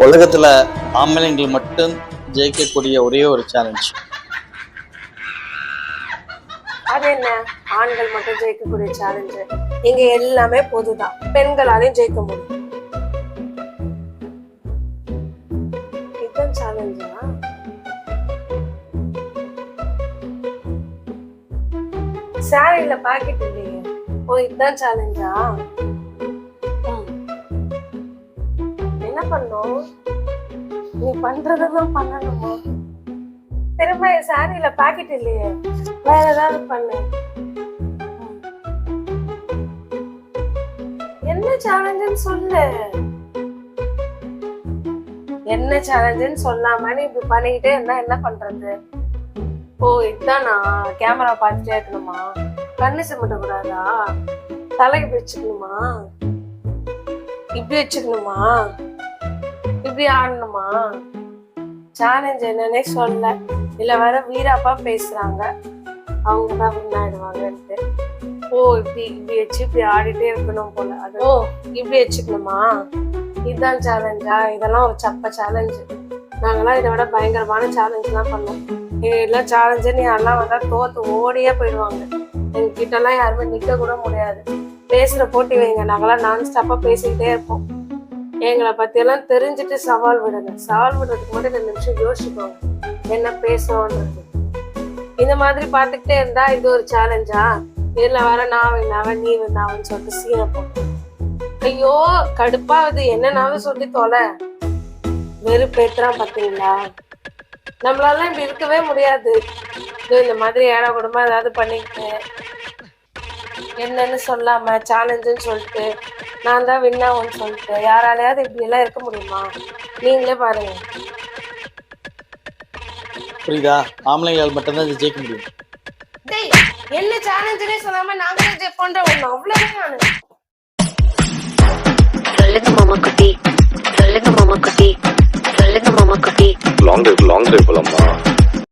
உலகத்துல ஆம்பளைங்கள் மட்டும் ஜெயிக்கக்கூடிய ஒரே ஒரு சேலஞ்ச். அது என்ன? ஆண்கள் மட்டும் ஜெயிக்கக்கூடிய சேலஞ்சு? இங்க எல்லாமே பொதுதான், பெண்களாலையும் ஜெயிக்க முடியும். இதுதான் சேலஞ்சா? சாரியில பாக்கெட் இல்லையே. ஓ, இதுதான் சேலஞ்சா? என்ன பண்ணும்? நீ பண்றதெல்லாம் பண்ணணுமா? திரும்ப சாரியில பாக்கெட் இல்லையே, வேற ஏதாவது பண்ணு. என்ன சேலஞ்சுன்னு சொல்லு. என்ன சேலஞ்சுன்னு சொல்லாம நீ இப்படி பண்ணிக்கிட்டே இருந்தா என்ன பண்றது? ஓ, இதுதான் நான் கேமரா பார்த்துட்டே இருக்கணுமா? கண்ணு சிமிட்ட கூடாதா? தலைக்கு வச்சுக்கணுமா? இப்படி வச்சுக்கணுமா? இப்படி ஆடணுமா? சேலஞ்ச் என்னன்னே சொல்ல. இல்ல வேற வீராப்பா பேசுறாங்க, அவங்கதான் வின்னாயிடுவாங்கன்ட்டு. ஓ, இப்படி இப்படி வச்சு இப்படி ஆடிட்டே இருக்கணும் போல. அது ஓ, இப்படி வச்சுக்கணுமா? இதுதான் சேலஞ்சா? இதெல்லாம் ஒரு சப்ப சேலஞ்சு. நாங்கெல்லாம் இதை விட பயங்கரமான சேலஞ்ச் எல்லாம் பண்ணோம். எல்லாம் சேலஞ்சுன்னு யாரெல்லாம் வந்தா தோத்து ஓடியே போயிடுவாங்க. எங்க கிட்ட எல்லாம் யாருமே நிக்க கூட முடியாது. பேசுற போட்டி வைங்க, நாங்கெல்லாம் நான் ஸ்டாப்பா பேசிக்கிட்டே இருப்போம். எங்களை பத்தி எல்லாம் தெரிஞ்சுட்டு சவால் விடுங்க. சவால் விடுறதுக்கு மட்டும் 2 நிமிஷம் யோசிப்போங்க என்ன பேசணும்ன்றது. இந்த மாதிரி பாத்துக்கிட்டே இருந்தா இது ஒரு சேலஞ்சா? இதுல வர நான் வேணாவன் நீ வேணாவன்னு சொல்லிட்டு சீனை போட்டோம். ஐயோ கடுப்பாவது. என்னன்னாவது சொல்லி தொலை. வெறுப்பேத்துறான் பாத்தீங்களா? நம்மளால இப்படி இருக்கவே முடியாது. இந்த மாதிரி ஏழை குடும்பம் ஏதாவது பண்ணிக்கிட்டு என்னன்னு சொல்லாம சேலஞ்சுன்னு சொல்லிட்டு நான் தான் வின்னாவுன்னு சொல்லிட்டு யாராலையாவது இப்படி எல்லாம் இருக்க முடியுமா? நீங்களே பாருங்க. புரியுதா? ஆம்பளைங்களால் மட்டும்தான் இது ஜெயிக்க முடியும். என்ன சேலஞ்சுனே சொல்லாம நாங்களே ஜெயிப்போன்ற ஒண்ணு அவ்வளவுதான். நானு சொல்லுங்க மாமா குட்டி, சொல்லுங்க மாமா குட்டி, சொல்லுங்க மாமா குட்டி. லாங் டிரைவ் போலாமா?